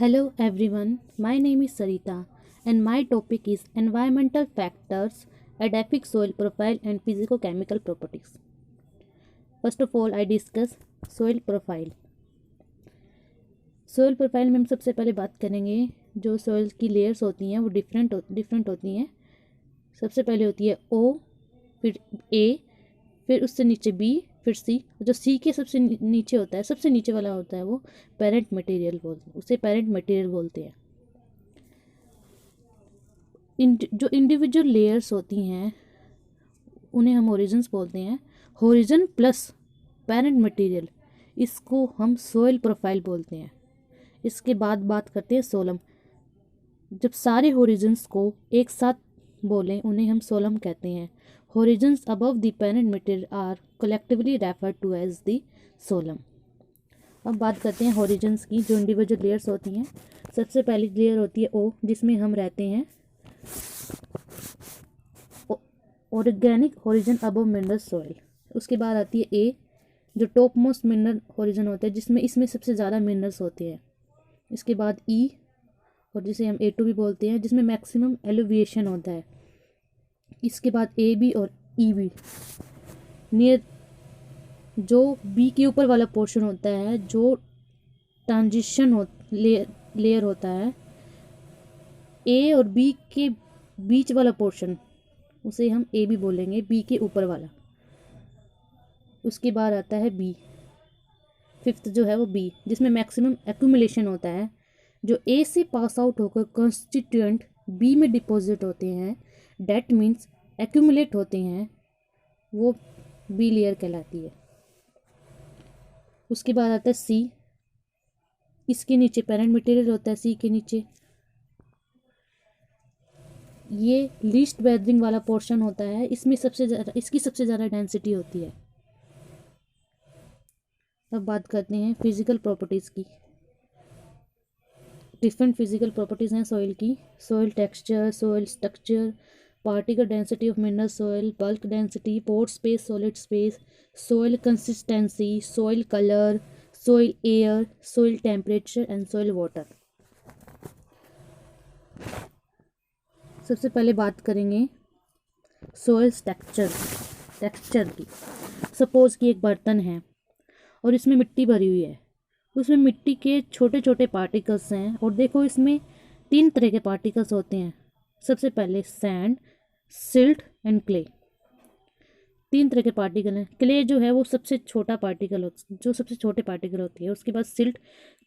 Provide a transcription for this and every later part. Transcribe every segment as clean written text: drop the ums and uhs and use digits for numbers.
Hello everyone, my name is Sarita and my topic is environmental factors, adaptive soil profile and physicochemical properties. First of all, I discuss soil profile. Soil profile में हम सबसे पहले बात करेंगे जो soil की layers होती हैं वो डिफरेंट होती हैं। सबसे पहले होती है ओ, फिर ए, फिर उससे नीचे बी, फिर सी। जो सी के सबसे नीचे होता है, सबसे नीचे वाला होता है वो पेरेंट मटेरियल उसे पेरेंट मटेरियल बोलते हैं। जो इंडिविजुअल लेयर्स होती हैं उन्हें हम ओरिजिन्स बोलते हैं। ओरिजिन प्लस पेरेंट मटेरियल, इसको हम सोयल प्रोफाइल बोलते हैं। इसके बाद बात करते हैं सोलम। जब सारे होरिजन्स को एक साथ बोलें उन्हें हम सोलम कहते हैं। Horizons above the parent material are collectively referred to as the solum. अब बात करते हैं होरिजन्स की, जो इंडिविजुअल लेयर्स होती हैं। सबसे पहली लेयर होती है ओ, जिसमें हम रहते हैं। Organic horizon above mineral soil. उसके बाद आती है ए, जो टॉप मोस्ट मिनरल होरिजन होता है, जिसमें इसमें सबसे ज़्यादा मिनरल्स होते हैं। इसके बाद ई, और जिसे हम A2 भी बोलते हैं, जिसमें मैक्सिमम एलोविएशन होता है। इसके बाद AB और EB। नियर जो बी के ऊपर वाला पोर्शन होता है, जो ट्रांजिशन लेयर होता है, ए और बी के बीच वाला पोर्शन, उसे हम ए भी बोलेंगे, बी के ऊपर वाला। उसके बाद आता है बी, फिफ्थ जो है वो बी, जिसमें मैक्सिमम एक्यूमुलेशन होता है। जो ए से पास आउट होकर कॉन्स्टिट्यूएंट बी में डिपॉजिट होते हैं, डेट मीन्स एक्यूमुलेट होते हैं, वो बी लेयर कहलाती है। उसके बाद आता है सी, इसके नीचे पेरेंट मटेरियल होता है। सी के नीचे ये लीस्ट वेदरिंग वाला पोर्शन होता है, इसमें इसकी सबसे ज़्यादा डेंसिटी होती है। अब बात करते हैं फिजिकल प्रॉपर्टीज़ की। डिफरेंट फिजिकल प्रॉपर्टीज़ हैं सॉइल की। Soil texture, soil structure, particle density of mineral soil, bulk density, pore space, solid space, soil consistency, soil colour, soil air, soil temperature and soil water. सबसे पहले बात करेंगे soil texture की। Suppose कि एक बर्तन है और इसमें मिट्टी भरी हुई है। उसमें मिट्टी के छोटे छोटे पार्टिकल्स हैं, और देखो इसमें 3 तरह के पार्टिकल्स होते हैं। सबसे पहले सैंड, सिल्ट एंड क्ले। 3 तरह के पार्टिकल हैं। क्ले जो है वो सबसे छोटा पार्टिकल जो सबसे छोटे पार्टिकल होती है। उसके बाद सिल्ट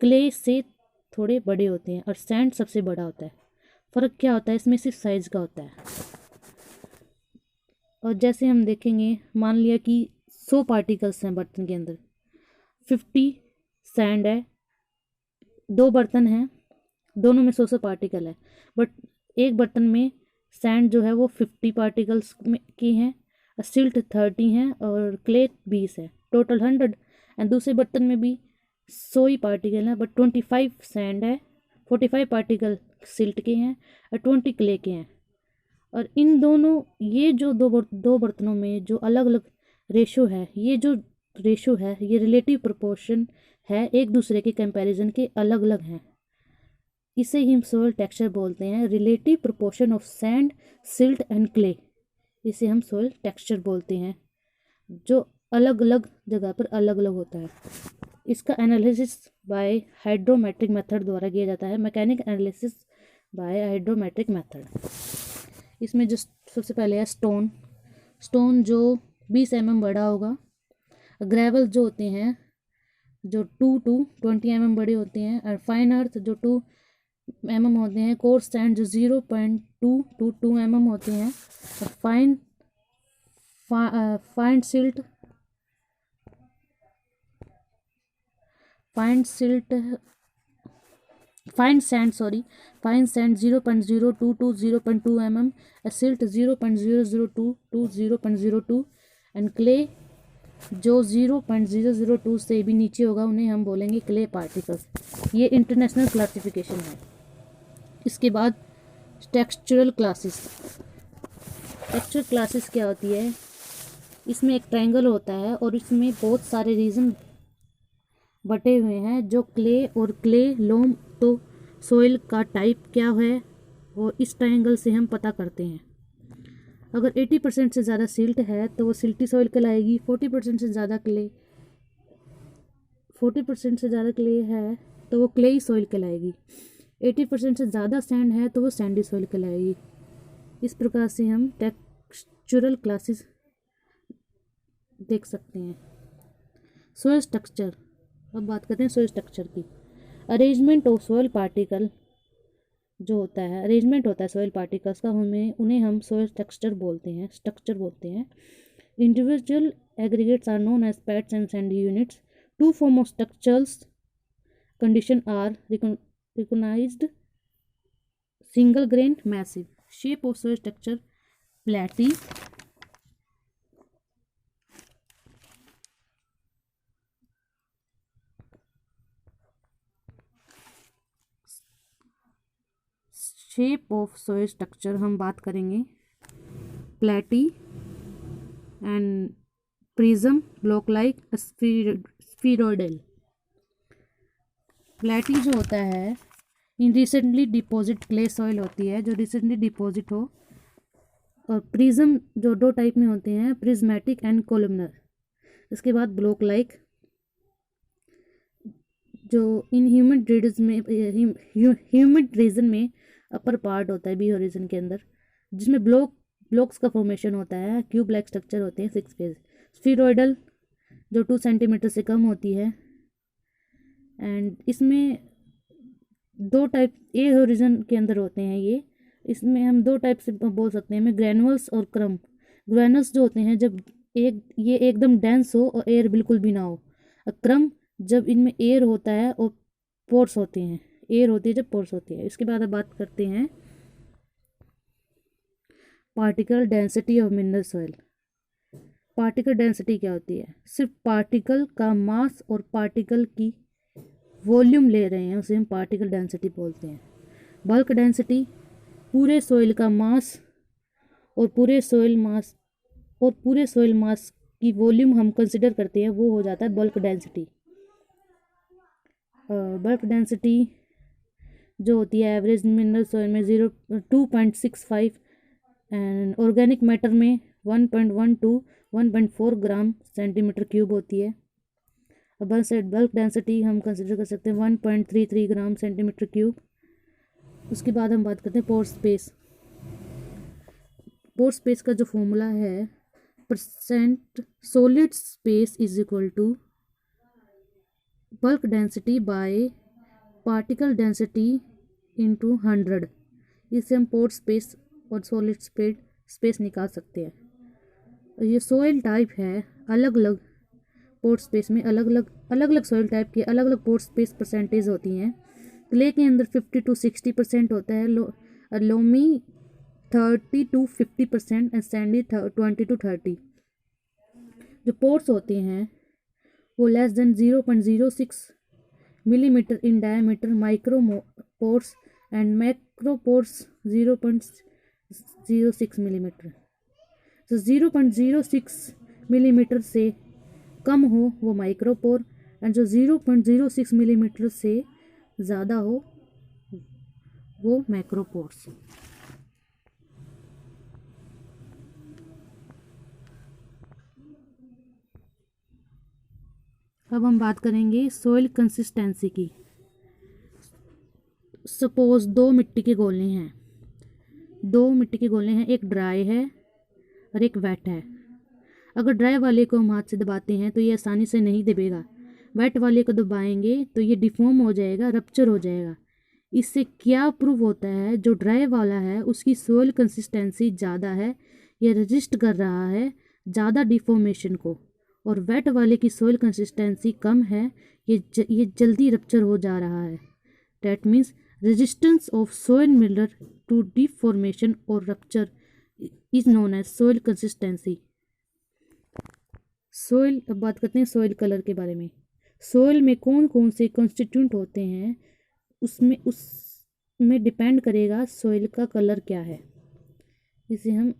क्ले से थोड़े बड़े होते हैं, और सैंड सबसे बड़ा होता है। फ़र्क क्या होता है इसमें? सिर्फ साइज़ का होता है। और जैसे हम देखेंगे, मान लिया कि 100 पार्टिकल्स हैं बर्तन के अंदर, 50 सैंड है। 2 बर्तन हैं, दोनों में 100 पार्टिकल है, बट एक बर्तन में सैंड जो है वो 50 पार्टिकल्स की हैं, सिल्ट 30 हैं, और क्ले 20 है, टोटल 100। एंड दूसरे बर्तन में भी 100 ही पार्टिकल हैं, बट 25 सैंड है, 45 पार्टिकल सिल्ट के हैं, और 20 क्ले के हैं। और इन दोनों, ये जो दो बर्तनों में जो अलग अलग रेशो है, ये रिलेटिव प्रोपोर्शन है, एक दूसरे के कंपैरिजन के अलग अलग हैं। इसे ही हम सोइल टेक्सचर बोलते हैं। Relative proportion of sand, silt and clay, इसे हम सोइल टेक्सचर बोलते हैं, जो अलग अलग जगह पर अलग अलग होता है। इसका एनालिसिस बाय हाइड्रोमेट्रिक मेथड द्वारा किया जाता है। Mechanic analysis by hydrometric method. इसमें जो सबसे पहले है स्टोन जो 20 mm बड़ा होगा। ग्रेवल जो होते हैं जो 20 mm बड़े होते हैं, और फाइन अर्थ जो 2 mm होते हैं। कोर्स सैंड जो 0.2 to 2 mm होते हैं, और fine sand 0.02 to 0.2 mm, silt 0.002 to 0.02, and clay जो 0.002 से भी नीचे होगा उन्हें हम बोलेंगे क्ले पार्टिकल्स। ये इंटरनेशनल क्लासिफिकेशन है। इसके बाद टेक्सचरल क्लासेस क्या होती है? इसमें एक ट्रायंगल होता है, और इसमें बहुत सारे रीजन बटे हुए हैं, जो क्ले और क्ले लोम तो सोइल का टाइप क्या है और इस ट्रायंगल से हम पता करते हैं। अगर 80% से ज़्यादा सिल्ट है तो वो सिल्टी सॉइल कहलाएगी। 40% से ज़्यादा क्ले है तो वो क्लेई सॉइल कहलाएगी। 80% से ज़्यादा सैंड है तो वो सैंडी सॉइल कहलाएगी। इस प्रकार से हम टेक्सचरल क्लासेस देख सकते हैं। सोइल स्ट्रक्चर, अब बात करते हैं सोइल स्ट्रक्चर की। अरेंजमेंट ऑफ सोइल पार्टिकल जो होता है, अरेंजमेंट होता है सोइल पार्टिकल्स का, उन्हें हम सोइल स्ट्रक्चर बोलते हैं। Individual aggregates are known as peds and sandy units. Two form of structurals condition are recognized: single grain massive. Shape of soil structure platy, shape of soil structure हम बात करेंगे प्लेटी and prism, block like, स्फीरोइडल। प्लेटी जो होता है in recently deposit clay soil होती है जो रिसेंटली डिपॉजिट हो। और प्रिज्म जो दो टाइप में होते हैं, प्रिज्मेटिक एंड कोलमनर। इसके बाद ब्लॉक लाइक जो इन ह्यूमिड रीजन में अपर पार्ट होता है, बी होरिजन के अंदर, जिसमें ब्लॉक्स का फॉर्मेशन होता है, क्यूब लाइक स्ट्रक्चर होते हैं 6 फेज। स्फीरोइडल जो 2 सेंटीमीटर से कम होती है। एंड इसमें 2 टाइप ए होरिजन के अंदर होते हैं ये। इसमें हम 2 टाइप से बोल सकते हैं, ग्रैनुअल्स और क्रम। ग्रैनुअल्स जो होते हैं जब ये एकदम डेंस हो और एयर बिल्कुल भी ना हो। और क्रम जब इनमें एयर होता है और पोर्स होते हैं, एयर होती है जब पोर्स होती है। इसके बाद अब बात करते हैं particle density of mineral soil. Particle density क्या होती है? सिर्फ पार्टिकल का मास और पार्टिकल की वॉल्यूम ले रहे हैं, उसे हम पार्टिकल डेंसिटी बोलते हैं। बल्क डेंसिटी पूरे सॉइल का मास और पूरे सॉइल मास की वॉल्यूम हम कंसिडर करते हैं, वो हो जाता है बल्क डेंसिटी। बल्क डेंसिटी जो होती है एवरेज मिनरल सॉइल में 2.65 एंड ऑर्गेनिक मैटर में 1.1 to 1.4 ग्राम सेंटीमीटर क्यूब होती है। अब बल्क डेंसिटी हम कंसिडर कर सकते हैं 1.33 ग्राम सेंटीमीटर क्यूब। उसके बाद हम बात करते हैं पोर स्पेस। पोर स्पेस का जो फॉर्मूला है, percent solid space is equal to bulk density by particle density into 100। इससे हम पोर स्पेस और सॉलिड स्पेस निकाल सकते हैं। ये सॉइल टाइप है, अलग अलग पोर स्पेस में अलग अलग सॉइल टाइप के अलग अलग पोर स्पेस परसेंटेज होती हैं। क्ले के अंदर 50 to 60% होता है, loamy 30 to 50% and Sandy 20 to 30। जो पोर्स होते हैं वो less than 0.06 millimetre in diameter, micro pores and macro pores 0.06 millimetre. तो 0.06 मिलीमीटर से कम हो वो माइक्रोपोर, एंड जो 0.06 मिलीमीटर से ज़्यादा हो वो मैक्रोपोर्स। अब हम बात करेंगे सॉइल कंसिस्टेंसी की। सपोज 2 मिट्टी के गोले हैं, एक ड्राई है और एक वेट है। अगर ड्राई वाले को हम हाथ से दबाते हैं तो ये आसानी से नहीं दबेगा, वेट वाले को दबाएंगे तो ये डिफॉर्म हो जाएगा, रप्चर हो जाएगा। इससे क्या प्रूव होता है? जो ड्राई वाला है उसकी सोइल कंसिस्टेंसी ज़्यादा है, ये रजिस्ट कर रहा है ज़्यादा डिफॉर्मेशन को, और वेट वाले की सोइल कंसिस्टेंसी कम है, ये जल्दी रप्चर हो जा रहा है। That means resistance of soil mineral to deformation और rupture is known as soil consistency. Soil, अब बात करते हैं सोइल कलर के बारे में। सोइल में कौन कौन से कॉन्स्टिट्यूंट होते हैं उसमें डिपेंड करेगा सोइल का कलर क्या है। इसे हम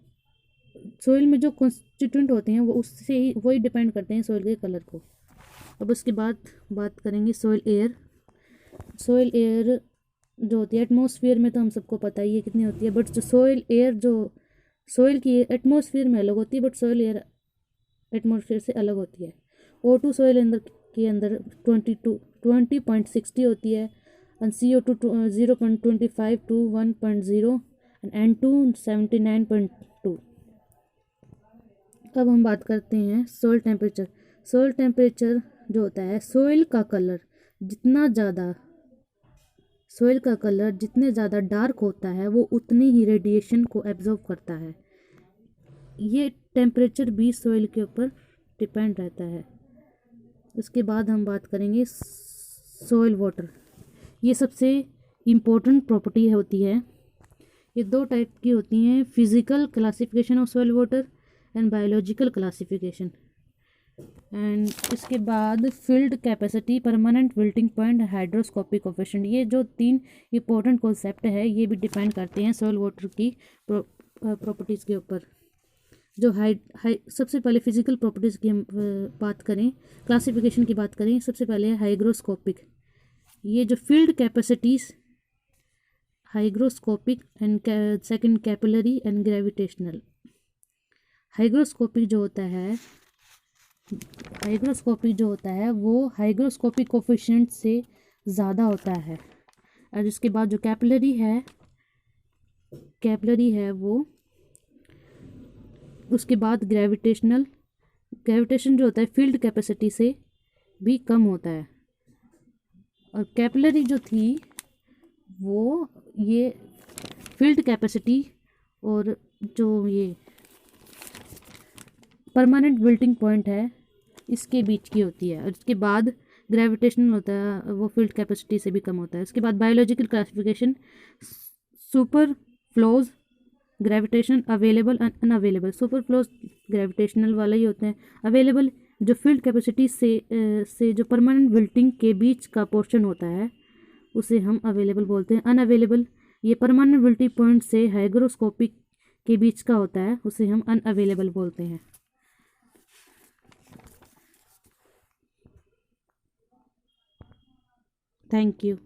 सोइल में जो कॉन्स्टिट्यूंट होते हैं वो उससे ही वही डिपेंड करते हैं सोइल के कलर को। अब उसके बाद बात करेंगे सोइल एयर। सोइल एयर जो होती है एटमॉस्फेयर में तो हम सबको पता ही है कितनी होती है, बट जो सोइल एयर जो सोइल की एटमॉस्फेयर में अलग होती है, बट सोइल एयर एटमॉस्फेयर से अलग होती है। O2 सोइल अंदर के अंदर 20.60 होती है, and CO2 0.25 to 1.0 and N2 79.2। अब हम बात करते हैं सोइल टेम्परेचर। सोइल टेम्परेचर जो होता है, सोइल का कलर जितने ज़्यादा डार्क होता है वो उतनी ही रेडिएशन को एब्जॉर्ब करता है। ये टेम्परेचर भी सोइल के ऊपर डिपेंड रहता है। उसके बाद हम बात करेंगे सोइल वाटर। ये सबसे इम्पोर्टेंट प्रॉपर्टी होती है। ये दो टाइप की होती हैं, physical classification of soil water and biological classification. And इसके बाद field capacity, permanent wilting point, hygroscopic coefficient. ये जो 3 इंपॉर्टेंट कॉन्सेप्ट है ये भी डिपेंड करते हैं सोइल वाटर की प्रॉपर्टीज़ के ऊपर। जो सबसे पहले फिजिकल प्रॉपर्टीज़ की हम बात करें, क्लासिफिकेशन की बात करें, सबसे पहले है हाइग्रोस्कोपिक। ये जो field capacities hygroscopic and second capillary and gravitational. Hygroscopic जो होता है वो हाइग्रोस्कोपिक कोफिशिएंट से ज़्यादा होता है। और उसके बाद जो कैपिलरी है वो, उसके बाद ग्रेविटेशन जो होता है फील्ड कैपेसिटी से भी कम होता है। और कैपिलरी जो थी वो ये फील्ड कैपेसिटी और जो ये परमानेंट विल्टिंग पॉइंट है इसके बीच की होती है। और इसके बाद ग्रेविटेशनल होता है वो फील्ड कैपेसिटी से भी कम होता है। उसके बाद biological classification, super flows, gravitation, available and unavailable. Super flows gravitational वाला ही होते हैं। अवेलेबल जो फील्ड कैपेसिटी से जो परमानेंट विल्टिंग के बीच का पोर्शन होता है उसे हम अवेलेबल बोलते हैं। अनअवेलेबल ये परमानेंट विल्टिंग पॉइंट से हाइग्रोस्कोपिक के बीच का होता है, उसे हम अनअवेलेबल बोलते हैं। Thank you.